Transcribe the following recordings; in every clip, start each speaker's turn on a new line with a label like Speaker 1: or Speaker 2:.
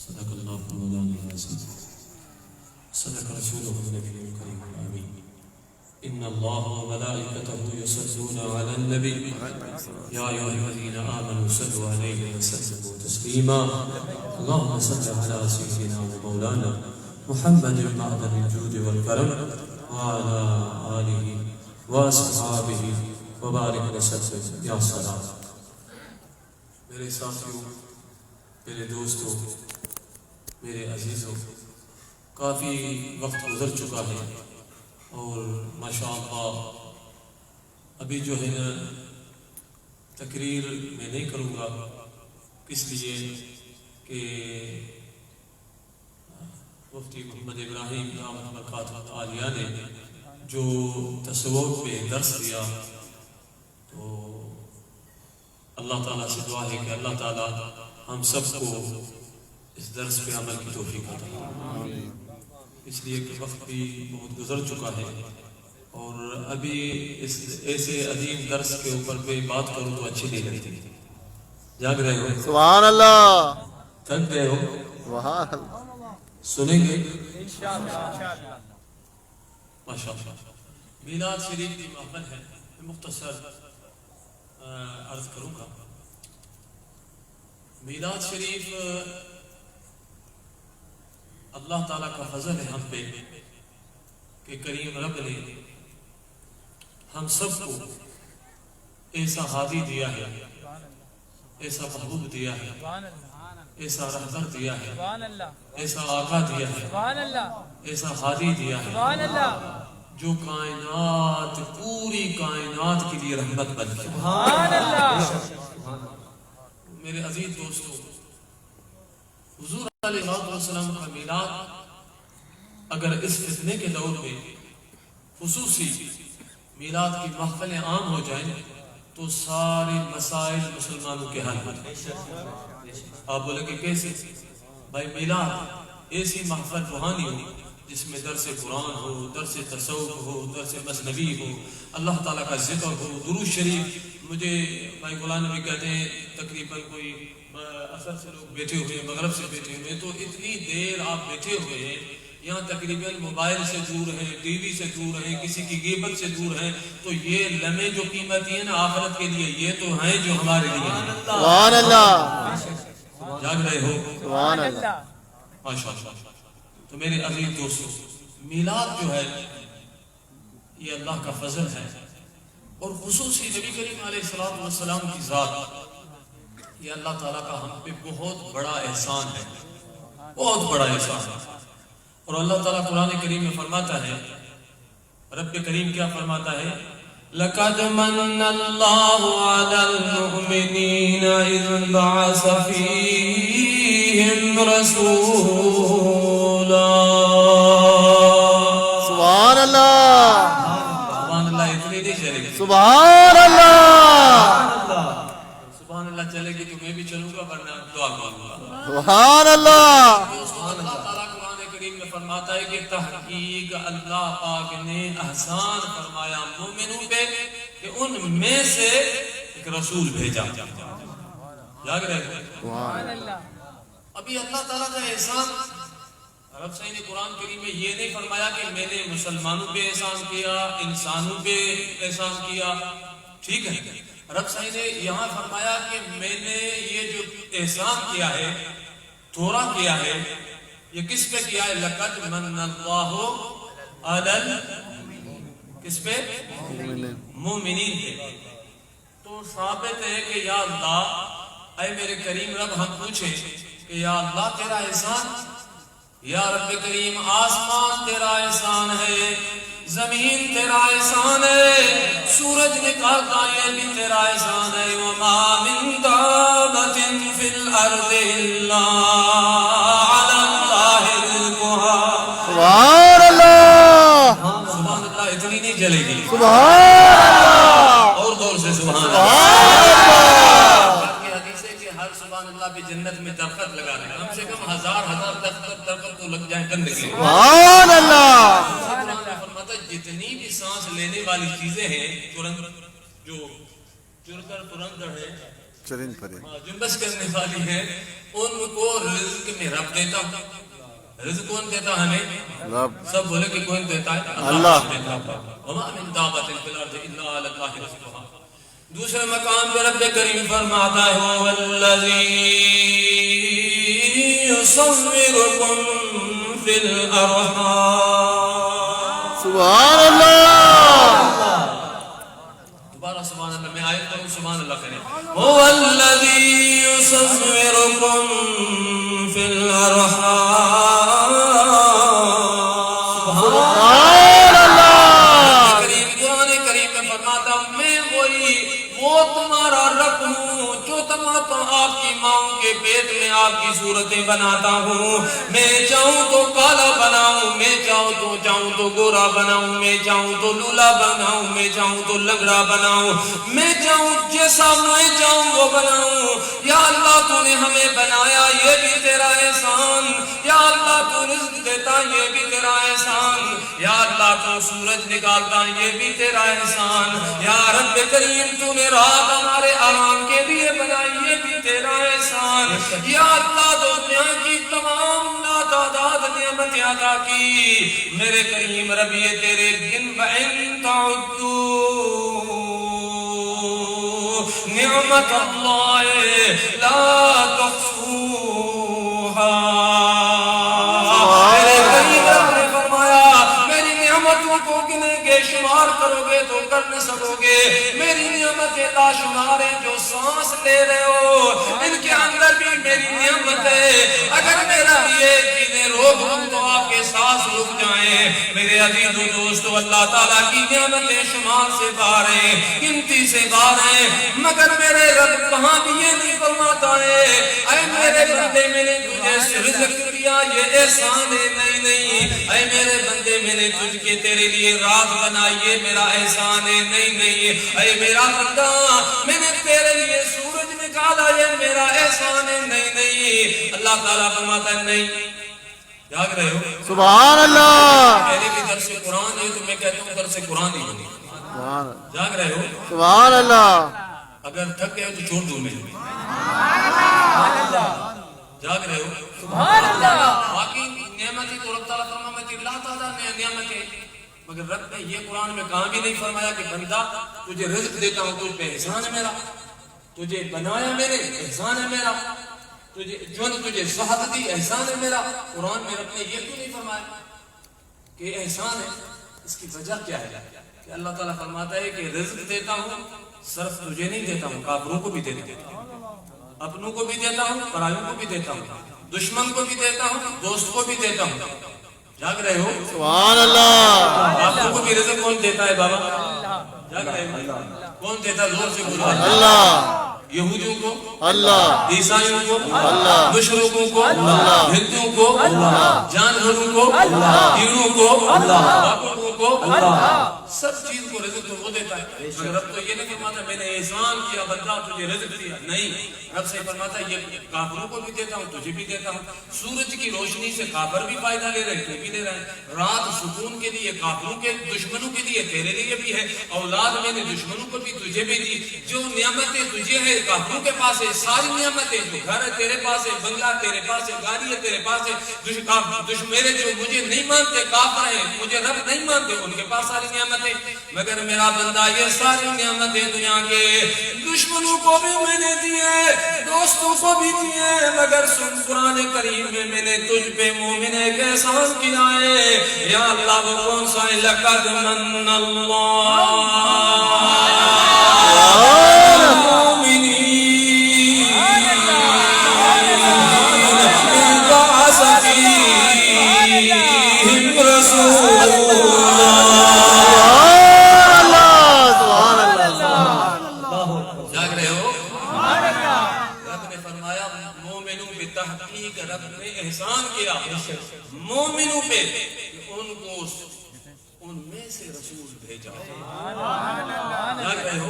Speaker 1: صدق اللہ مولانا العظیم صدق رسوله النبی الکریم الامین ان اللہ وملائکته یصلون علی النبی یا ایھا الذین آمنوا صلوا علیہ وسلموا تسلیما اللهم صل علی سیدنا ومولانا محمد معدن الجود والکرم وعلى آلہ واصحابہ وبارک وسلم یا صلاۃ. میرے ساتھیوں، میرے دوستوں، میرے عزیزوں، کافی وقت گزر چکا ہے اور ماشاءاللہ ابھی جو ہے نا تقریر میں نہیں کروں گا، اس لیے کہ مفتی محمد ابراہیم دامت برکاتہ عالیہ نے جو تصوف پہ درس دیا، تو اللہ تعالیٰ سے دعا ہے کہ اللہ تعالیٰ ہم سب کو اس درس پہ عمل کی توفیق عطا فرمائے، اس لیے کہ وقت بھی بہت گزر چکا ہے اور ابھی اس ایسے عظیم درس کے اوپر پہ بات کروں تو اچھی نہیں لگتی. جاگ رہے ہو؟
Speaker 2: سبحان اللہ.
Speaker 1: تھک گئے ہو؟
Speaker 2: سبحان اللہ.
Speaker 1: سنیں گے ماشاءاللہ. میلاد شریف کی محفل ہے، مختصر عرض کروں گا. میلاد شریف اللہ تعالیٰ کا فضل ہے ہم پہ کہ کریم رب نے ہم سب کو ایسا ہادی دیا ہے، ایسا محبوب دیا ہے، ایسا رہبر دیا ہے، ایسا آقا دیا ہے، ایسا ہادی دیا ہے جو کائنات، پوری کائنات کے لیے رحمت بن گیا. میرے عزیز دوستوں، حضور علیہ السلام کا میلاد اگر اس فتنے کے دور میں خصوصی میلاد کی محفلیں عام ہو جائیں تو سارے مسائل مسلمانوں کے حل ہو جائیں. آپ بولیں کہ کیسے؟ بھائی میلاد ایسی محفل روحانی ہو جس میں درس قرآن ہو، درس تصوف ہو، درس مثنوی ہو، اللہ تعالیٰ کا ذکر ہو، درود شریف. مجھے بھائی غلام نبی کہتے ہیں تقریباً کوئی اثر سے لوگ بیٹھے ہوئے ہیں، مغرب سے بیٹھے ہوئے ہیں، تو اتنی دیر آپ بیٹھے ہوئے ہیں یہاں، تقریباً موبائل سے دور ہیں، ٹی وی سے دور ہیں، کسی کی غیبت سے دور ہیں، تو یہ لمحے جو قیمتی ہیں نا آخرت کے لیے، یہ تو ہیں جو ہمارے لیے ہیں.
Speaker 2: سبحان اللہ.
Speaker 1: جاگ رہے ہو؟
Speaker 2: سبحان اللہ.
Speaker 1: ماشاءاللہ. تو میرے عزیز دوستوں، میلاد جو ہے یہ اللہ کا فضل ہے اور خصوصی نبی کریم علیہ السلام کی ذات، یہ اللہ تعالیٰ کا ہم پہ بہت بڑا احسان ہے، بہت بڑا احسان ہے. اور اللہ تعالیٰ قرآن کریم میں فرماتا ہے، رب کریم کیا فرماتا ہے؟ لَقَدْ مَنَّ اللَّهُ عَلَى الْمُؤْمِنِينَ إِذْ بَعَثَ فِيهِمْ رَسُولًا.
Speaker 2: سبحان اللہ.
Speaker 1: سبحان اللہ. اتنی نہیں چلے گی.
Speaker 2: سبحان اللہ.
Speaker 1: سبحان اللہ چلے گی تو میں بھی چلوں گا، ورنہ دعا مانگوں گا.
Speaker 2: سبحان اللہ.
Speaker 1: اللہ تعالیٰ قرآن کریم میں فرماتا ہے کہ تحقیق اللہ پاک نے احسان فرمایا مومنوں پہ کہ ان میں سے ایک رسول بھیجا. جاگ رہے ہیں؟ ابھی اللہ تعالیٰ کا احسان رب صحیح نے قرآن کریم میں یہ نہیں فرمایا کہ میں نے مسلمانوں پہ احسان کیا، انسانوں پہ احسان کیا. ٹھیک ہے، رب صحیح نے یہاں فرمایا کہ میں نے یہ جو احسان کیا ہے، تھوڑا کیا ہے، یہ کس پہ کیا ہے؟ لَقَدْ مَنَّ اللَّهُ عَلَى کس پہ؟ مومنین پہ. تو ثابت ہے کہ یا اللہ، اے میرے کریم رب، ہم پوچھیں کہ یا اللہ تیرا احسان، یا رب کریم آسمان تیرا احسان ہے، زمین تیرا احسان ہے، سورج نکالتا یہ بھی تیرا احسان ہے. وَمَا مِن دَابَّةٍ فِي الْأَرْضِ إِلَّا عَلَى اللَّهِ رِزْقُهَا.
Speaker 2: سبحان اللہ.
Speaker 1: سبحان اللہ. اتنی نہیں چلے گی.
Speaker 2: سبحان اللہ.
Speaker 1: اور دور سے سبحان اللہ. حدیث ہے کہ ہر سبحان اللہ بھی جنت میں درخت لگا رہے ہیں، کم سے کم ہزار درخت تو لگ جائیں کرنے کے لیے.
Speaker 2: سبحان اللہ.
Speaker 1: فرماتا جتنی بھی سانس لینے والی چیزیں ہیں، جو چرگر پرندر ہے،
Speaker 2: چرند پھرے
Speaker 1: جنبش کرنے والی ہیں ان کو رزق میں رب دیتا ہوں. رزق کون دیتا ہمیں؟
Speaker 2: رب.
Speaker 1: سب بولے کہ کون دیتا ہے؟
Speaker 2: اللہ.
Speaker 1: وما من دابۃ فی الارض الا علی اللہ رزقها. دوسرے مقام پہ رب کریم فرماتا ہے والذی یصورکم فی الارحام.
Speaker 2: سبحان اللہ.
Speaker 1: دوبارہ سبحان اللہ. میں آیت کروں سبحان اللہ کریں. والذی یصورکم فی الارحام.
Speaker 2: سبحان اللہ.
Speaker 1: کریم قرآن کریم میں فرماتا ہوں میں وہی وہ تمہارا رب ہوں جو تمہارا آپ کی ماں کے پیٹ میں آپ کی صورتیں بناتا ہوں. میں چاہوں تو کالا بناؤں, میں چاہوں تو گورا بناؤں, میں چاہوں تو لولا بناؤں, میں چاہوں تو لنگڑا بناؤں, میں چاہوں جیسا میں چاہوں وہ بناؤں. یا اللہ تو نے ہمیں بنایا یہ بھی تیرا احسان. یا اللہ تو رزق دیتا یہ بھی تیرا احسان. یا اللہ تو سورج نکالتا یہ بھی تیرا احسان. یا رب کریم تو نے رات ہمارے آرام کے لیے بنائی یہ بھی تیرا احسان. یا اللہ دنیا کی تمام ناتعداد نعمتیں عطا کی میرے کریم رب یہ تیرے گن وَإِن تَعُدُّوا نعمت اللہ لا تحصوها. میرے کریم رب نے فرمایا میری نعمتوں کو گنے گے شمار کرو گے تو کر نہ سکو گے. میری نعمتیں لاشمار ہیں جو سانس لے رہے ہو ان کے اندر بھی میری نعمت ہے. اگر میرا یہ چیزیں روک دوں تو آپ کے سانس رک جائیں. میرے عزیز و دوستو اللہ تعالیٰ کی نعمتیں شمار سے باہر ہیں, گنتی سے باہر ہیں, مگر میرے رب کہاں بھی یہ نہیں فرماتا ہے اے میرے بندے میں نے تجھے رزق دیا یہ احسان ہے. نہیں اے میرے بندے میں نے تجھ کے تیرے لیے رات بنائی یہ میرا احسان ہے. نہیں اے میرا بندہ میں نے تیرے لیے سورج نکالا یہ میرا احسان ہے. نہیں اللہ تعالیٰ فرماتا ہے نہیں. جاگ رہے ہو؟
Speaker 2: سبحان اللہ.
Speaker 1: میرے بھی درس قرآن ہے تو میں کہتا ہوں درس قرآن ہی ہوگی. جاگ رہے ہو؟
Speaker 2: سبحان اللہ.
Speaker 1: اگر تھک گئے تو چھوڑ دوں میں. جاگ رہے ہو؟
Speaker 3: سبحان اللہ.
Speaker 1: باقی نعمتیں تو رب تعالیٰ فرماتے اللہ تعالیٰ نے نعمتیں, مگر رب نے یہ قرآن میں کہاں بھی نہیں فرمایا کہ بندہ تجھے رزق دیتا ہوں تجھ پہ احسان ہے میرا, تجھے بنایا میں نے احسان ہے میرا, تجھے صحت دی احسان ہے میرا. قرآن میں رب نے یہ کیوں نہیں فرمایا کہ احسان ہے؟ اس کی وجہ کیا ہے کہ اللہ تعالیٰ فرماتا ہے کہ رزق دیتا ہوں صرف تجھے نہیں دیتا ہوں, کافروں کو بھی دیتا ہوں, اپنوں کو بھی دیتا ہوں, پرائیوں کو بھی دیتا ہوں, دشمن کو بھی دیتا ہوں, دوست کو بھی دیتا ہوں. جاگ رہے ہو؟
Speaker 2: سبحان اللہ.
Speaker 1: آپ کو بھی رزق کون دیتا ہے بابا؟ جاگ رہے ہو؟ کون دیتا ہے؟ زور سے بولو.
Speaker 2: اللہ.
Speaker 1: یہودیوں کو
Speaker 2: اللہ.
Speaker 1: عیسائیوں کو
Speaker 2: اللہ.
Speaker 1: مشرقوں کو ہندوؤں کو جانوروں کو کیڑوں کو باقوں کو سب چیز کو رزق تو وہ دیتا ہے. رب تو یہ نہیں فرماتا میں نے احسان کیا بندہ تجھے رزق دیا. نہیں, رب سے فرماتا ہے یہ کافروں کو بھی دیتا ہوں تجھے بھی دیتا ہوں. سورج کی روشنی سے کافر بھی فائدہ لے رہے ہیں, تو بھی لے رہے ہیں. رات سکون کے لیے کافروں کے دشمنوں کے لیے تیرے لیے بھی ہے. اولاد میں نے دشمنوں کو بھی تجھے بھی دی. جو نعمتیں تجھے ہے کافروں کے پاس ہے, ساری نعمتیں جو گھر ہے تیرے پاس ہے, بنگلہ تیرے پاس ہے, گاڑی ہے تیرے پاس ہے. میرے جو مجھے نہیں مانتے کافر ہیں, مجھے رب نہیں مانتے, ان کے پاس ساری نعمتیں. مگر میرا بندہ یہ ساری نعمتیں دنیا کے دشمنوں کو بھی میں نے دیے, دوستوں کو بھی دیے, مگر سن قرآن کریم میں نے تجھ پہ مومن ایک احسان کیا ہے. یا اللہ وہ کون سا ہے؟ لقد من اللہ احسان کیا مومنوں پہ ان کو ان میں سے رسول بھیجا. جاگ رہے ہو؟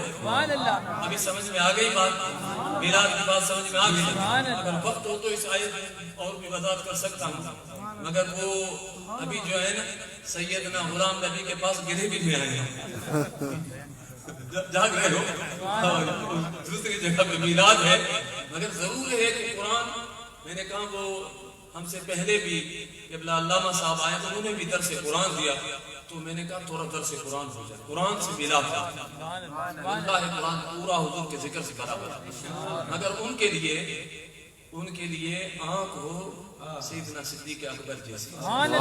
Speaker 1: ابھی سمجھ میں آ گئی بات, میلاد کی بات سمجھ میں آ گئی. اگر وقت ہو تو اس آیت اور بھی وضاحت کر سکتا ہوں, مگر وہ ابھی جو ہے نا سیدنا غلام نبی کے پاس گرے بھی نہیں آئے. جاگ رہے ہو؟ دوسری جگہ پہ میلاد ہے، مگر ضرور ہے کہ قرآن، میں نے کہا وہ ہم سے پہلے بھی قبلہ علامہ صاحب آئے تو انہوں نے بھی درس قرآن دیا، تو میں نے کہا تھوڑا درس قرآن ہو جائے، قرآن سے میلاد تھا۔ اللہ قرآن پورا حضور کے ذکر سے برابر ہے، مگر ان کے لیے آنکھ ہو سیدنا صدیق اکبر جیسی، آنکھ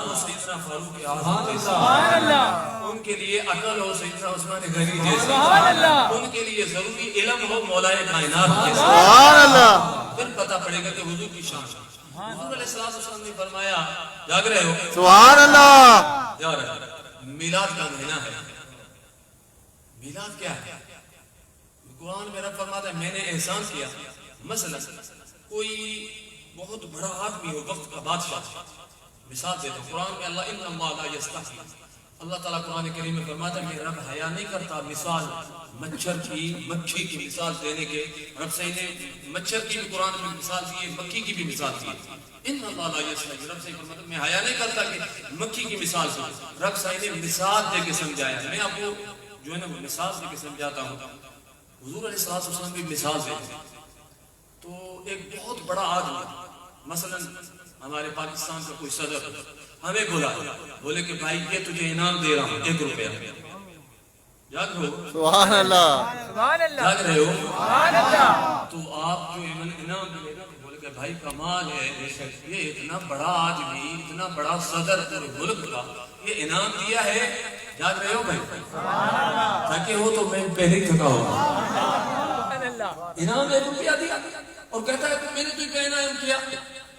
Speaker 1: ہو سیدنا فاروق اعظم جیسی، ان کے لیے عقل ہو سیدنا عثمان غنی جیسی، ان کے لیے ضروری علم ہو مولا کائنات جیسی،
Speaker 2: سبحان اللہ،
Speaker 1: پھر پتہ پڑے گا کہ حضور کی شان۔ حضور علیہ السلام نے فرمایا، جاگ رہے ہو؟
Speaker 2: سبحان اللہ،
Speaker 1: جا رہے ہیں، میلاد کا مہینہ ہے۔ میلاد کیا ہے؟ قرآن میں رب فرماتا ہے میں نے احسان کیا، مثلا کوئی بہت بڑا آدمی ہو، وقت کا بادشاہ، مثال دیتا ہوں قرآن میں اللہ ان اللہ لا یستحی، اللہ تعالیٰ قرآن کریم میں فرماتا ہے کہ رب حیا نہیں کرتا مثال مچھر کی، مکھی کی مثال دینے کے۔ رب صحیح نے مچھر کی بھی قرآن میں مثال دی ہے، مکھی کی بھی مثال دی ہے۔ ان اللہ لا یستحی، رب صحیح فرماتا ہے میں حیا نہیں کرتا کہ مکھی کی مثال سے، رب صحیح نے مثال دے کے سمجھایا ہے۔ میں آپ کو جو ہے نا وہ مثال دے کے سمجھاتا ہوں۔ حضور علیہ السلام بھی مثال دیتے ہیں، تو ایک بہت بڑا آدمی، مثلا ہمارے پاکستان کا کوئی صدر ہمیں بولے کہ بھائی یہ تجھے انعام دے رہا ہوں 1 روپیہ، یاد ہو؟
Speaker 2: سبحان اللہ،
Speaker 1: یاد رہے ہو؟ تو آپ جو انعام ملے گا تو بولے کہ بھائی کمال ہے، یہ اتنا بڑا آدمی، اتنا بڑا صدر پورے ملک کا یہ انعام دیا ہے، یاد رہے ہو بھائی؟ تاکہ ہو تو میں پہلے ہی تھکا ہوگا۔ انعام 1 روپیہ دیا اور کہتا ہے کہ میں نے تجھے انعام کیا،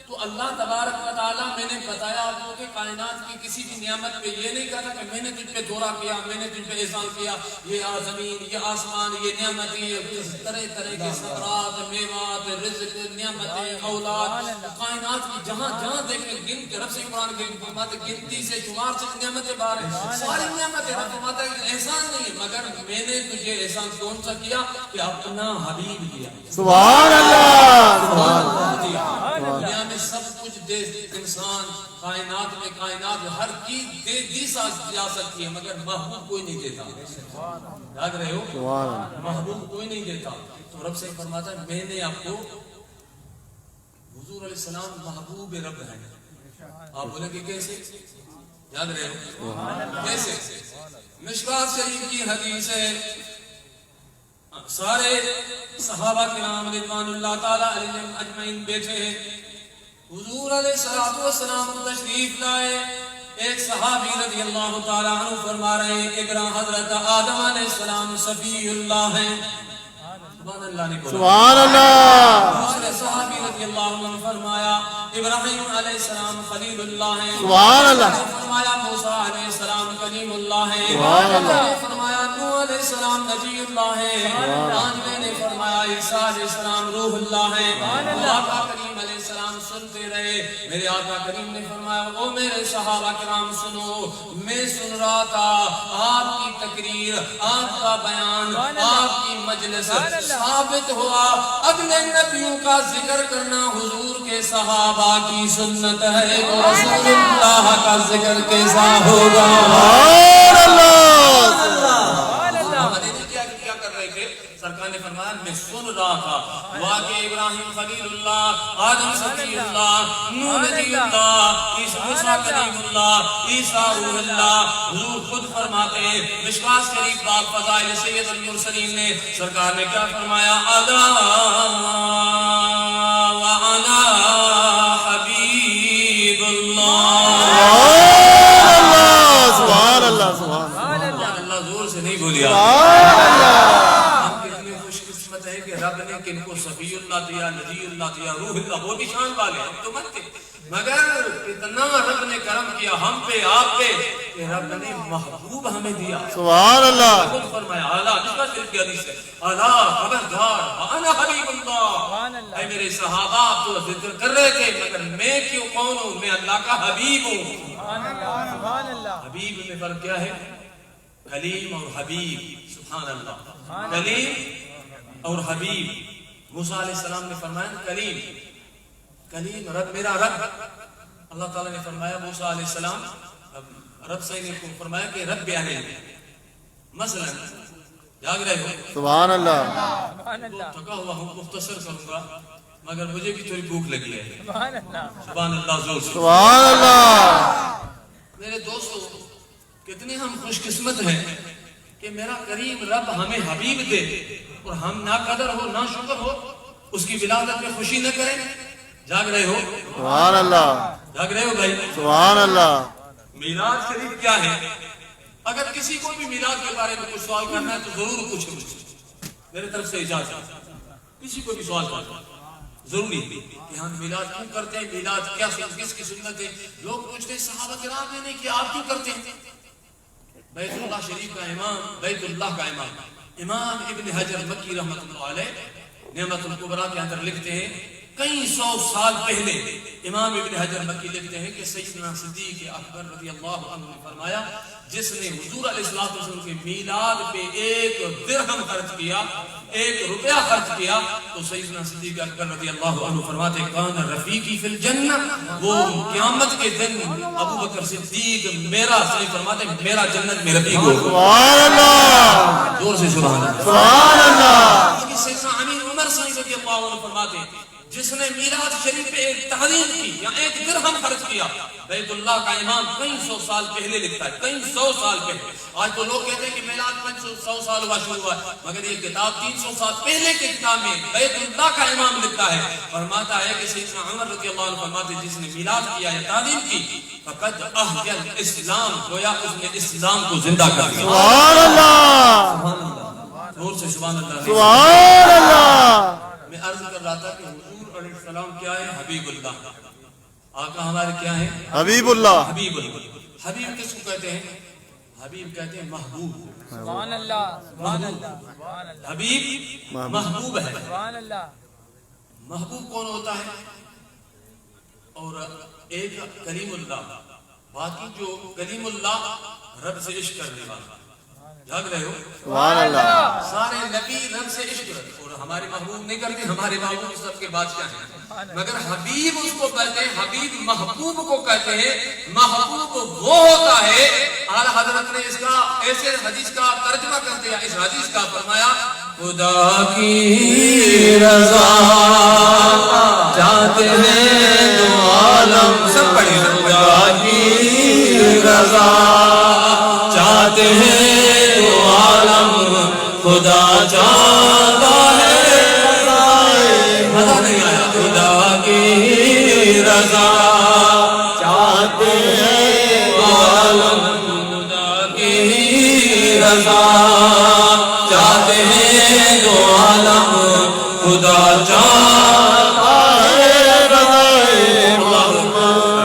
Speaker 1: تو اللہ تبارک و تعالیٰ میں نے بتایا آپ کو کہ کائنات کی کسی بھی نعمت پہ یہ نہیں کہتا کہ میں نے تجھ پہ دورہ کیا، میں نے تجھ پہ احسان کیا، یہ زمین، یہ آسمان، یہ نعمتیں، یہ طرح طرح کے ثمرات، میوات، رزق، نعمتیں، اولاد، کائنات کی جہاں جہاں دیکھیں گن کے رب سے قرآن کے فرماتے گنتی سے شمار سے نعمتیں باہر ہیں، ساری نعمتیں رب فرماتا ہے احسان نہیں، مگر میں نے تجھے احسان کون سا کیا کہ اپنا حبیب کیا۔
Speaker 2: سبحان اللہ، سبحان
Speaker 1: دنیا میں سب کچھ دے انسان، کائنات میں کائنات ہر چیز دے دی جا سکتی ہے، مگر محبوب کوئی نہیں دیتا۔ یاد رہے ہو؟
Speaker 2: سبحان اللہ،
Speaker 1: محبوب کوئی نہیں دیتا۔ تو رب سے فرماتا ہے میں نے آپ کو، حضور علیہ السلام محبوب رب ہیں۔ آپ بولیں کہ کیسے؟ یاد رہے ہو؟ کیسے؟ مشکوٰۃ شریف کی حدیث ہے، سارے صحابہ کرام رضوان اللہ تعالی علیہم اجمعین بیٹھے ہیں، حضور علیہ السلام تشریف لائے، ایک صحابی رضی اللہ تعالی عنہ فرما رہے ہیں اقرا حضرت آدم علیہ السلام صفی اللہ ہیں، سبحان اللہ نے بولا،
Speaker 2: سبحان اللہ،
Speaker 1: دوسرے صحابی رضی اللہ عنہ فرمایا ابراہیم علیہ السلام خلیل اللہ ہیں،
Speaker 2: سبحان اللہ،
Speaker 1: فرمایا موسیٰ علیہ السلام کلیم اللہ ہیں،
Speaker 2: سبحان اللہ،
Speaker 1: فرمایا نوح علیہ السلام نبی اللہ ہیں، پانچویں نے فرمایا عیسیٰ علیہ السلام روح اللہ ہیں۔ آقا کریم علیہ السلام سنتے رہے، میرے آقا کریم نے فرمایا او میرے صحابہ کرام سنو، میں سن رہا تھا آپ کی تقریر، آپ کا بیان، آپ کی مجلس، ثابت ہوا اگلے نبیوں کا ذکر کرنا حضور کے صحابہ کی سنت ہے، تو رسول اللہ کا ذکر کیسا ہوگا؟ کیا کر رہے تھے؟ سرکار نے فرمایا میں سن رہا تھا واقع ابراہیم خلیل اللہ، آدم صفی اللہ، نوح نبی اللہ، موسیٰ کلیم اللہ، عیسیٰ روح اللہ۔ حضور خود فرماتے ہیں مشکوٰۃ شریف باب فضائل سید المرسلین نے، سرکار نے کیا فرمایا؟ الا وانا حبیب اللہ،
Speaker 2: سبحان اللہ، سبحان
Speaker 1: اللہ زور سے نہیں بولیا۔
Speaker 2: اللہ،
Speaker 1: ہم کتنے خوش قسمت ہے کہ رب نے کن کو صفی اللہ دیا، نبی اللہ دیا، روح اللہ، وہ بھی شان والے ہم تو مت تھے، مگر اتنا رب نے کرم کیا ہم پہ، آپ پہ، کہ رب نے محبوب ہمیں دیا۔
Speaker 2: سبحان اللہ،
Speaker 1: خود فرمایا اعلیٰ، مشکوٰۃ شریف کی حدیث ہے، اعلیٰ خبردار انا حبیب اللہ، اے میرے صحابہ آپ تو ذکر کر رہے تھے مگر میں کیوں کون ہوں؟ میں اللہ کا حبیب ہوں۔ حبیب میں فرق کیا ہے؟ کلیم اور حبیب، سبحان اللہ، کلیم اور حبیب۔ موسیٰ علیہ السلام نے فرمایا کلیم، کلیم رب، میرا رب، اللہ تعالیٰ نے فرمایا موسیٰ علیہ السلام، رب سے نے فرمایا کہ رب بیانے، مثلا جاگ رہے ہو؟
Speaker 2: سبحان اللہ.
Speaker 1: تھکا ہوا ہوں، مختصر کروں گا مگر مجھے بھی تھوڑی بھوک لگی ہے.
Speaker 3: سبحان اللہ.
Speaker 1: سبحان اللہ زور سے.
Speaker 2: سبحان اللہ.
Speaker 1: میرے دوستو کتنے ہم خوش قسمت ہیں کہ میرا کریم رب ہمیں حبیب دے اور ہم نہ قدر ہو نہ شکر ہو اس کی ولادت میں خوشی نہ کریں. جاگ رہے ہو؟
Speaker 2: سبحان اللہ.
Speaker 1: جاگ رہے ہو بھائی؟
Speaker 2: سبحان اللہ.
Speaker 1: میلاد شریف کیا ہے؟ اگر کسی کو بھی میلاد کے بارے میں کچھ سوال کرنا ہے تو ضرور پوچھیں مجھ سے، میرے طرف سے اجازت. کسی کو بھی سوال کرنا ضروری ہے کہ ہم میلاد کیوں کرتے ہیں، میلاد کیا کس کی سنت ہے. لوگ پوچھتے ہیں صحابہ کرام نے نہیں کیا، آپ کیوں کرتے ہیں؟ بیت اللہ شریف کا امام، بیت اللہ کا امام امام ابن حجر مکی رحمۃ اللہ علیہ نعمت الکبریٰ کے اندر لکھتے ہیں کئی سو سال پہلے امام ابن حجر مکی لکھتے ہیں کہ سیدنا صدیق اکبر رضی اللہ عنہ نے فرمایا جس نے حضور علیہ الصلوۃ والسلام کے میلاد پہ 1 درہم خرچ کیا، 1 روپیہ خرچ کیا، تو سیدنا صدیق اکبر رضی اللہ عنہ فرماتے کان رفیقی فی الجنہ، وہ قیامت کے دن ابو بکر صدیق میرا صحیح فرماتے میرا جنت میں رفیق ہو.
Speaker 2: سبحان اللہ.
Speaker 1: زور سے سبحان اللہ.
Speaker 2: سبحان اللہ.
Speaker 1: سیدنا امیر عمر صحیح رضی اللہ عنہ فرماتے جس نے میلاد شریف پہ 1 تعظیم کی یا 1 درہم خرچ کیا. بیت اللہ کا امام کئی سو سال پہلے لکھتا ہے، کئی سو سال پہلے. آج تو لوگ کہتے ہیں کہ میلاد 500 سال ہوا شروع ہوا ہے، مگر یہ کتاب 300 سال پہلے کے کتاب میں بیت اللہ کا امام لکھتا ہے. فرماتا ہے کہ سیدنا عمر رضی اللہ عنہ فرماتے جس نے میلاد کیا یا تعظیم کی فقد احیا الاسلام، گویا اس نے اسلام کو زندہ کر دیا.
Speaker 2: سبحان اللہ.
Speaker 1: زور سے سبحان اللہ.
Speaker 2: سبحان اللہ.
Speaker 1: میں عرض کر رہا تھا کہ حضور علیہ السلام کیا ہے؟ حبیب اللہ. آقا ہمارے کیا ہیں؟
Speaker 2: حبیب اللہ.
Speaker 1: حبیب اللہ. حبیب کس کو کہتے ہیں؟ حبیب کہتے ہیں محبوب.
Speaker 3: سبحان اللہ. سبحان اللہ. سبحان اللہ.
Speaker 1: حبیب محبوب ہے.
Speaker 3: سبحان اللہ.
Speaker 1: محبوب کون ہوتا ہے؟ اور ایک کریم اللہ، باقی جو کریم اللہ رب سے عشق کرنے والا. جاگ رہے ہو؟
Speaker 2: سبحان اللہ.
Speaker 1: سارے نبی رب سے عشق کرتے اور ہمارے محبوب نہیں کرتے. ہمارے محبوب سب کے بادشاہ ہیں، مگر حبیب اس کو کہتے ہیں، حبیب محبوب کو کہتے ہیں. محبوب وہ ہوتا ہے، اعلیٰ حضرت نے اس کا ایسے حدیث کا ترجمہ کر دیا. اس حدیث کا فرمایا خدا کی رضا چاہتے ہیں دو عالم. سب پڑھیں. خدا کی رضا چاہتے ہیں دو عالم، خدا چاہتا ہے مزہ نہیں آیا. خدا کی رضا چاہتے ہیں دو عالم، خدا کی رضا چاہتے ہیں دو عالم، خدا چاہتا ہے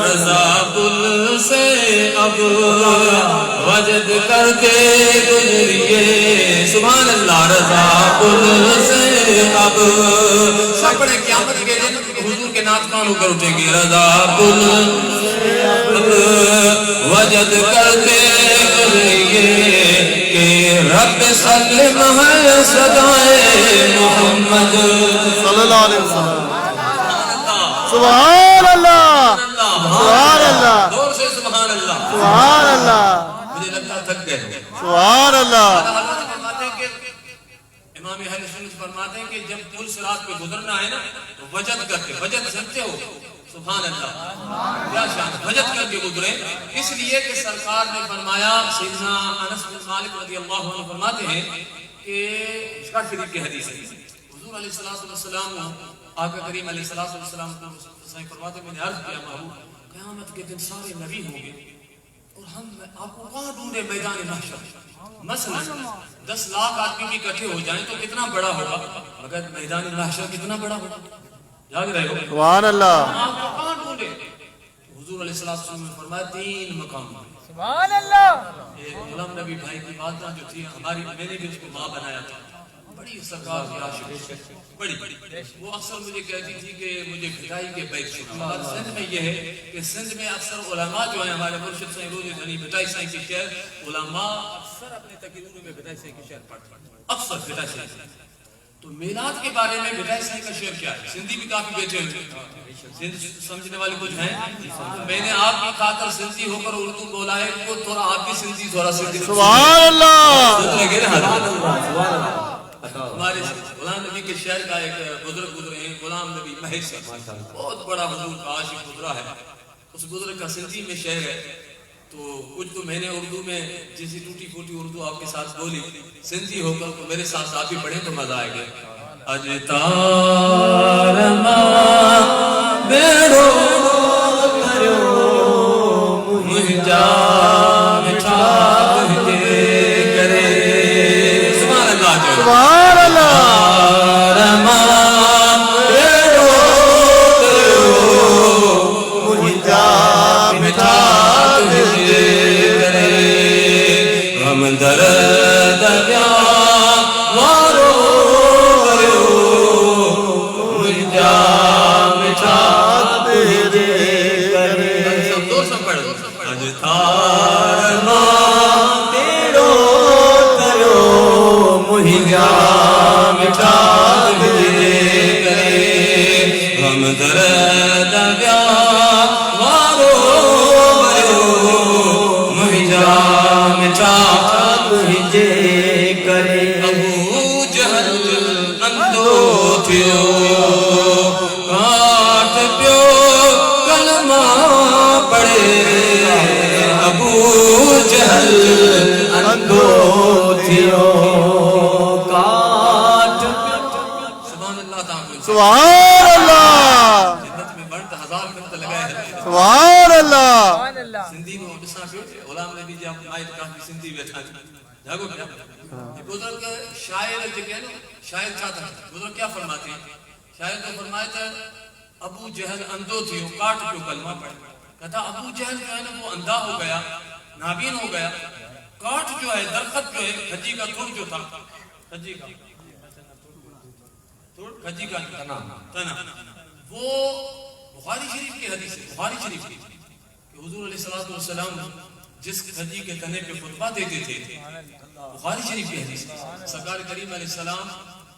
Speaker 1: رضا دل سے اب وجد کر کے گزریے. سبحان اللہ. رضا کل سے اب سب بڑے قیامت کے دن حضور کے نعت خوان ہو کر اٹھیں گے. رضا کل سے اب وجد کر کے گزریے کہ رب سلم ہے صدائے محمد
Speaker 2: صلی اللہ علیہ وسلم. سبحان اللہ. سبحان اللہ.
Speaker 1: دور سے سبحان اللہ.
Speaker 2: سبحان اللہ.
Speaker 1: مجھے لگتا تھک گئے.
Speaker 2: سبحان اللہ.
Speaker 1: حضرت فرماتے ہیں کہ امام اہل سنت فرماتے ہیں کہ جب پل صراط پہ گزرنا ہے نا تو وجد کر کے، وجد سمجھتے ہو؟ سبحان اللہ. کیا شان ہے، وجد کر کے گزرے. اس لیے کہ سرکار نے فرمایا، سیدنا انس بن مالک رضی اللہ عنہ فرماتے ہیں کہ مشکاۃ شریف کی حدیث ہے، حضور علیہ الصلوۃ والسلام آقا کریم علیہ الصلوۃ والسلام کو صحیح فرماتے ہیں میں نے عرض کیا محبوب قیامت کے دن سارے نبی ہوں گے اور ہم آپ کو کہاں ڈھونڈے میدان محشر. مثلا 10 لاکھ آدمی بھی اکٹھے ہو جائیں تو کتنا بڑا ہوگا، مگر میدان محشر کتنا بڑا ہوگا. یاد رہے ہو؟
Speaker 2: سبحان اللہ.
Speaker 1: آپ کو کہاں ڈھونڈے؟ حضور علیہ الصلوۃ والسلام نے فرمایا 3 مقام.
Speaker 3: سبحان اللہ.
Speaker 1: غلام نبی بھائی کی والدہ جو تھی ہماری، میں نے بھی اس کو ماں بنایا تھا، بڑی سرکار کی عاشق، بڑی وہ اکثر مجھے کہتی تھی کہ مجھے بھٹائی کے بیت سنا. ہمارے سندھ میں یہ ہے کہ سندھ میں اکثر علماء جو ہیں ہمارے مرشد سائیں روز دھنی بھٹائی سائیں کی شعر، علماء اکثر اپنے تقریروں میں بھٹائی سائیں کی شعر پڑھتے ہیں، اکثر بھٹائی سائیں. تو میلاد کے بارے میں بدائے صحیح کا شعر کیا ہے؟ سندھی بھی کافی بیٹھے ہوئے سندھ سمجھنے والے کچھ ہیں. میں نے آپ کی خاطر سندھی ہو کر اردو بولا ہے تو تھوڑا آپ بھی سندھی تھوڑا سندھی
Speaker 2: سبحان اللہ.
Speaker 1: لگے نا. ہمارے غلام نبی کے شعر کا ایک بزرگ گزرے ہیں غلام نبی محض صاحب، بہت بڑا حضور کا عاشق گزرا ہے. اس بزرگ کا سندھی میں شعر ہے تو کچھ تو میں نے اردو میں جیسی ٹوٹی پھوٹی اردو آپ کے ساتھ بولی سندھی ہو کر تو میرے ساتھ آپ بھی پڑھیں تو مزہ آئے گا. اجتار ماں بیڑو کرو مجھا مٹھا تجھے کرے. سبحان اللہ.
Speaker 2: سبحان اللہ.
Speaker 1: درد وارو کرو مجھا مٹھا تجھے کرے. سب دور سب پڑھو. اجتار ماں بیڑو کرو مجھا مٹھا تجھے کرے. غم درد وارو کرو مجھا مٹھا تجھے کرے. ابو جہل اندھو تھیو کاٹ پیو کلمہ پڑھے. ابو جہل اندھو تھیو کاٹ. سبحان اللہ تعالی.
Speaker 2: سبحان اللہ.
Speaker 1: جنت میں بڑھتا 1000 منٹ لگائے ہیں.
Speaker 2: سبحان اللہ.
Speaker 3: سبحان اللہ.
Speaker 1: سندھی میں ڈسا پيو غلام نبی جي آئے تو کافی سندھی بیٹھا جاگو کیا بزرگ شاعر جگہ نا شاعر کیا تھا بزرگ کیا فرماتے ہیں شاعر تو فرمایا تھا ابو جہل اندھو تھیو کاٹ پیو کلمہ پڑھ. کہتا ابو جہل جو ہے نا وہ اندھا ہو گیا نابین ہو گیا. کاٹ جو ہے درخت جو ہے کھجی کا تھوڑ جو تھا کھجی کا تنا وہ بخاری شریف کی حدیث ہے. بخاری شریف کی حضور علیہ السلام جس کھجی کے تنے پہ خطبہ دیتے تھے بخاری شریف کی حدیث. سرکار کریم علیہ السلام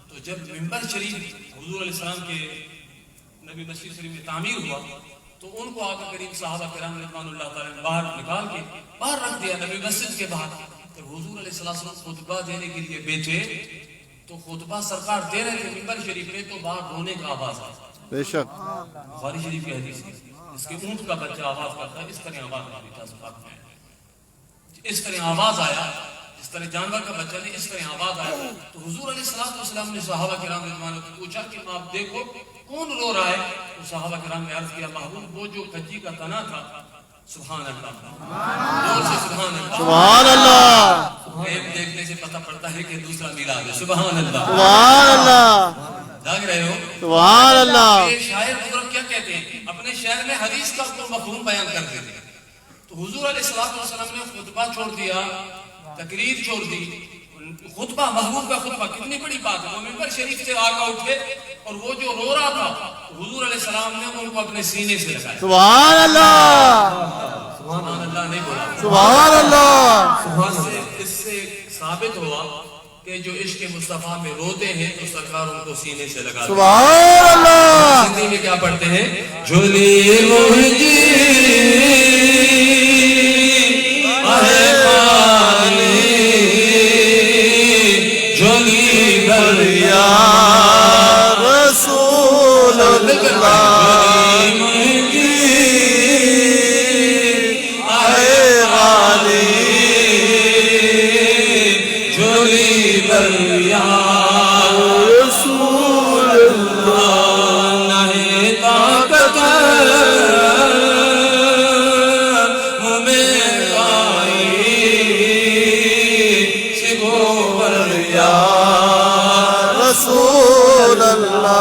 Speaker 1: تو جب منبر شریف حضور علیہ السلام کے نبی مسجد شریف میں تعمیر ہوا تو ان کو آقا کریم صحابہ کرام رضوان اللہ تعالیٰ نے باہر نکال کے باہر رکھ دیا نبی مسجد کے باہر. جب حضور علیہ السلام خطبہ دینے کے لیے بیٹھے تو خطبہ سرکار دے رہے تھے منبر شریف میں تو باہر رونے کا آواز آیا.
Speaker 2: بے شک.
Speaker 1: بخاری شریف کی حدیث ہے. اس کے اونٹ کا بچہ آواز کرتا ہے اس طرح آواز آئی تھا اس طرح آواز آیا جس طرح جانور کا بچہ نے اس طرح آواز آیا. تو حضور علیہ السلام نے صحابہ کرام رضوان اللہ پوچھا کہ آپ دیکھو کون رو رہا ہے. تو صحابہ کرام نے عرض کیا محبوب وہ جو کھجی کا تنا تھا. سبحان اللہ. دور سے سبحان اللہ.
Speaker 2: سبحان اللہ.
Speaker 1: ایک دیکھنے سے پتہ پڑتا ہے کہ دوسرا میلاد ہے. سبحان اللہ.
Speaker 2: سبحان اللہ.
Speaker 1: جاگ رہے ہو.
Speaker 2: سبحان اللہ.
Speaker 1: شاعر بزرگ کیا کہتے ہیں اپنے شعر میں حدیث کا کوئی مفہوم بیان کرتے تھے. تو حضور علیہ السلام نے خطبہ چھوڑ دیا تقریر چھوڑ دی. خطبہ محبوب کا خطبہ کتنی بڑی بات ہے. وہ منبر شریف سے آقا اٹھے اور وہ جو رو رہا تھا حضور علیہ السلام نے ان کو اپنے سینے سے لگایا.
Speaker 2: سبحان اللہ.
Speaker 1: سبحان اللہ نہیں بولا.
Speaker 2: سبحان اللہ.
Speaker 1: اس سے ثابت ہوا کہ جو عشق مصطفیٰ میں روتے ہیں تو سرکار ان کو سینے سے لگا.
Speaker 2: سبحان اللہ.
Speaker 1: ہندی میں کیا پڑھتے ہیں جھولی مجھے جھولی بھریا
Speaker 2: رسول اللہ. رسول اللہ.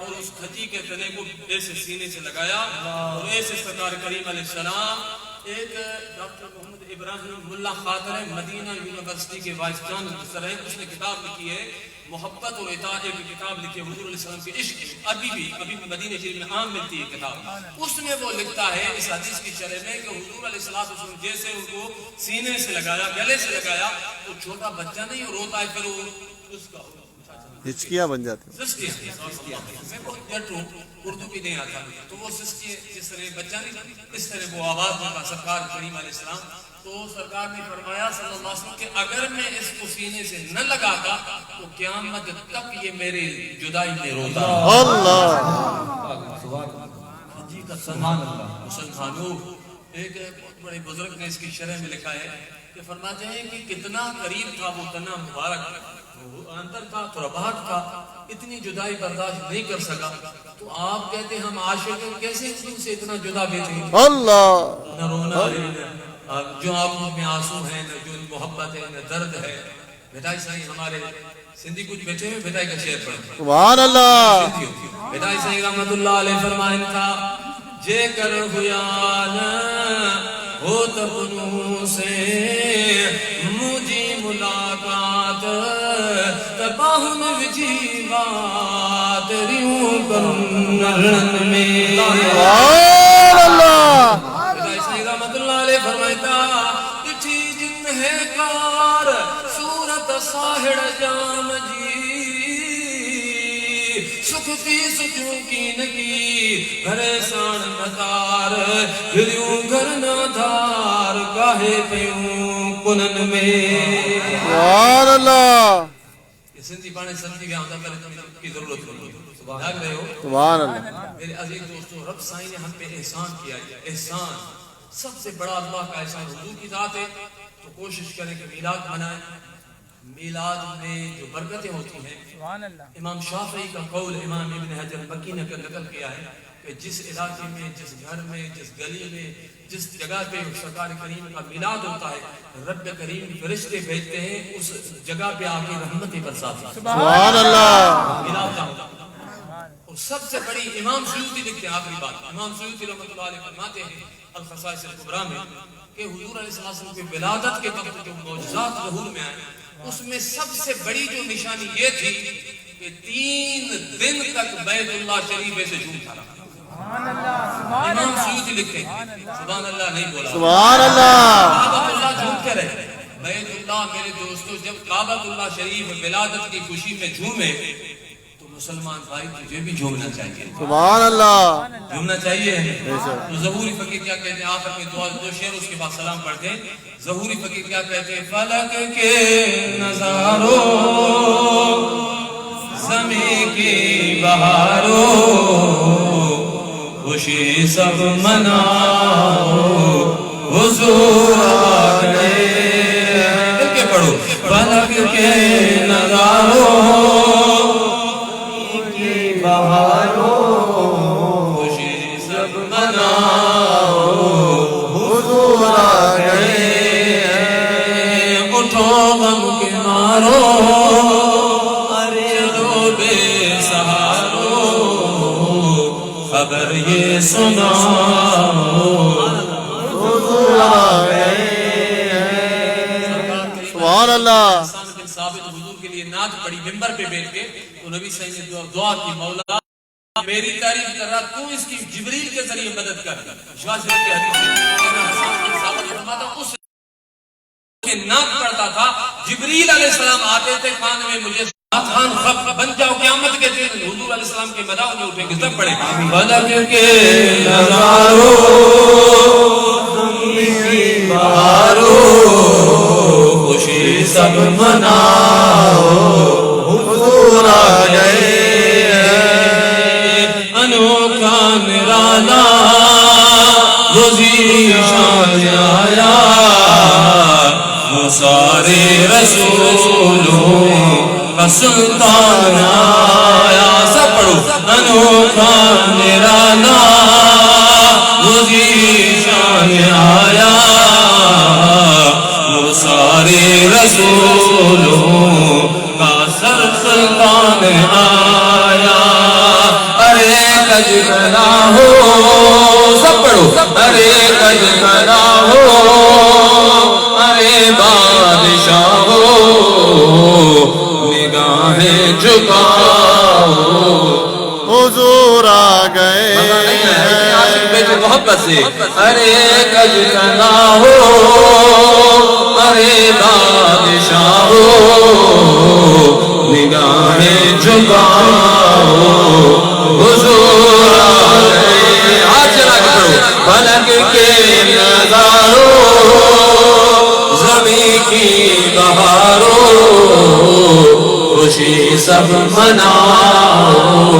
Speaker 1: اور اس کھجی کے تنے کو ایسے سینے سے لگایا اور ایسے سرکار کریم علیہ السلام ایک ڈاکٹر محمد ابراہیم ملا خاطر ہے، مدینہ یونیورسٹی کے وائس چانسلر ہیں، اس نے کتاب لکھی ہے محبت اور اطاعت، ایک کتاب لکھی ہے حضور علیہ السلام کے عشق، ابھی بھی مدینہ شریف میں عام ملتی ہے کتاب۔ اس میں وہ لکھتا ہے اس حدیث کی شرح میں کہ حضور علیہ السلام جیسے ان کو سینے سے لگایا، گلے سے لگایا، تو چھوٹا بچہ نہیں روتا ہے، پھر وہ اس کا
Speaker 2: ہچکیاں بن جاتی ہیں۔
Speaker 1: میں بہت جٹ ہوں، اردو بھی نہیں آتا، تو وہ سسکی جس طرح بچہ نہیں، اس طرح وہ آواز میں سرکار کریم علیہ السلام، تو سرکار نے فرمایا صلی اللہ علیہ وسلم کہ اگر میں اس کو سینے سے نہ لگاتا تو قیامت تک یہ میرے جدائی میں روتا۔ جی کا سبحان اللہ۔ مسلمانوں، ایک بہت بڑے بزرگ نے اس کی شرح میں لکھا ہے کہ فرماتے ہیں کہ کتنا قریب تھا وہ تنا مبارک، اندر تھا تھوڑا باہر تھا، اتنی جدائی برداشت نہیں کر سکا، تو آپ کہتے ہم عاشق ہیں، کیسے ان سے اتنا جدا بیٹھیں گے؟
Speaker 2: اللہ،
Speaker 1: نہ رونا ہے، جو آنکھوں میں آنسو ہے، نہ جو محبت ہے، نہ درد ہے۔ بیٹائی صحیح ہمارے سندھی کچھ بیٹھے ہوئے، بیٹائی کا شعر پڑھیں۔
Speaker 2: سبحان اللہ۔
Speaker 1: بیٹائی صحیح رحمت اللہ علیہ فرمائن تھا، جے کر خیال ہو تبنو سے مجھے ملاقات تباہن وجی بات ریوں کرنن میں۔
Speaker 2: سبحان اللہ۔
Speaker 1: بیٹائی صحیح رحمت اللہ علیہ فرمائتا، اٹھی جن ہے کار صورت ساہڑ جام جی، سکھتی سکھوں کی نگی گھرے سان مدار، گھریوں گھر نہ دھار گاہے پیوں کنن میں۔
Speaker 2: سبحان اللہ۔
Speaker 1: یہ سندھی پانے سندھی میں آمدہ کی ضرورت ہوئی، لگ رہے ہو؟
Speaker 2: سبحان اللہ۔
Speaker 1: میرے عزیز دوستو، رب سائیں نے ہم پہ احسان کیا ہے، احسان سب سے بڑا اللہ کا احسان حضور کی ذات ہے، تو کوشش کریں کہ میلاد منائیں۔ میلاد میں جو برکتیں ہوتی ہیں،
Speaker 3: سبحان اللہ۔
Speaker 1: امام شافعی کا قول امام ابن حجر مکی نے نقل کیا ہے کہ جس علاقے میں، جس گھر میں، جس گلی میں، جس جگہ پہ سرکار کریم کا میلاد ہوتا ہے، رب کریم فرشتے بھیجتے ہیں اس جگہ پہ آ کے رحمتیں برساتے ہیں۔
Speaker 2: سبحان اللہ۔
Speaker 1: میلاد کا ہوتا ہے۔ اور سب سے بڑی امام سیوطی لکھتے ہیں آخری بات، امام سیوطی رحمۃ اللہ علیہ فرماتے ہیں الخصائص الکبریٰ میں کہ حضور علیہ السلام کی ولادت کے وقت جو معجزات ظہور میں آئے، اس میں سب سے بڑی جو نشانی یہ تھی کہ 3 دن تک بیت اللہ شریف سے جھومتا رہا۔
Speaker 3: سبحان اللہ، سبحان
Speaker 1: امام
Speaker 3: اللہ۔
Speaker 1: سیوطی لکھتے ہیں، سبحان اللہ نہیں بولا،
Speaker 2: سبحان اللہ۔
Speaker 1: کعبۃ اللہ جھومتے رہے۔ بیت اللہ میرے دوستو، جب کعبۃ اللہ شریف ولادت کی خوشی میں جھومے تو مسلمان بھائی تجھے بھی جھومنا چاہیے،
Speaker 2: سبحان اللہ۔
Speaker 1: جھومنا چاہیے۔ تو ظہوری فقیر کیا کہتے ہیں آخر میں دو شعر اس کے بعد سلام پڑھتے ہیں۔ ظہوری فقیر کیا کہتے ہیں، فلک کے نظاروں زمین کی بہاروں خوشی سب مناؤ حضور آ گئے۔ مل کے پڑھو، فلک کے نظاروں کی بہاروں خوشی سب مناؤ
Speaker 2: حضور آ گئے۔
Speaker 1: اٹھو غم کے مارو چلو بے سہارو خبر یہ سناؤ
Speaker 2: حضور آ گئے۔ سبحان اللہ۔
Speaker 1: حسان بن ثابت حضور کے لیے نعت پڑھی ممبر پہ بیٹھ کے، تو نبی صلی اللہ علیہ وسلم نے دعا کی، مولا میری تعریف کر رہا تو اس کی جبریل کے ذریعے مدد کر۔ شواذ کے حدیث میں حسان بن ثابت فرماتا اس کے نعت پڑھتا تھا، جبریل علیہ السلام آتے تھے کان میں، مجھے خان خب بن جاؤ قیامت کے دن حضور علیہ السلام کے مداح میں اٹھیں گے، سب پڑھیں فلک کے نظاروں کی بہاروں خوشی سب مناؤ
Speaker 2: حضور آ گئے۔
Speaker 1: انوکھا نرالا روزی شان آیا، وہ سارے رسولوں کا سلطان آیا۔ سب پڑھو، انوکھا نرالا روزی شان آیا، وہ سارے رسولوں کا سلطان آیا۔ ارے کج بنا ہو سب پڑھو ارے کج کنا ہو ارے بادشاہ ہو نگاہیں جھکاؤ
Speaker 2: حضور آ گئے
Speaker 1: محبت سے ارے کج کنا ہو ارے بادشاہ ہو نگاہیں جھکاؤ حضور آ گئے ہاتھ چلا کے پڑھو فلک کے نظاروں زمین کی بہاروں خوشی سب مناؤ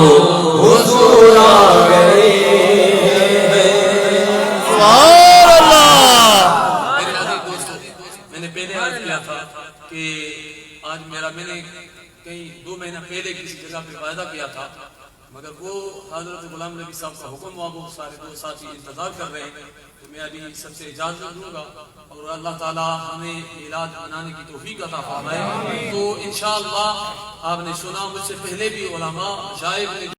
Speaker 1: حضور آ گئے
Speaker 2: سبحان اللہ
Speaker 1: میرے عزیز دوستو میں نے پہلے عرض کیا تھا کہ آج میں نے کہیں 2 مہینہ پہلے کسی جگہ پہ وعدہ کیا تھا مگر وہ حضرت غلام نبی صاحب کا حکم ہوا وہ سارے 2 ساتھی انتظار کر رہے ہیں تو میں ابھی سب سے اجازت دوں گا اور اللہ تعالیٰ ہمیں میلاد منانے کی توفیق عطا فرمائے تو انشاءاللہ آپ نے سنا مجھ سے پہلے بھی علماء مشائخ نے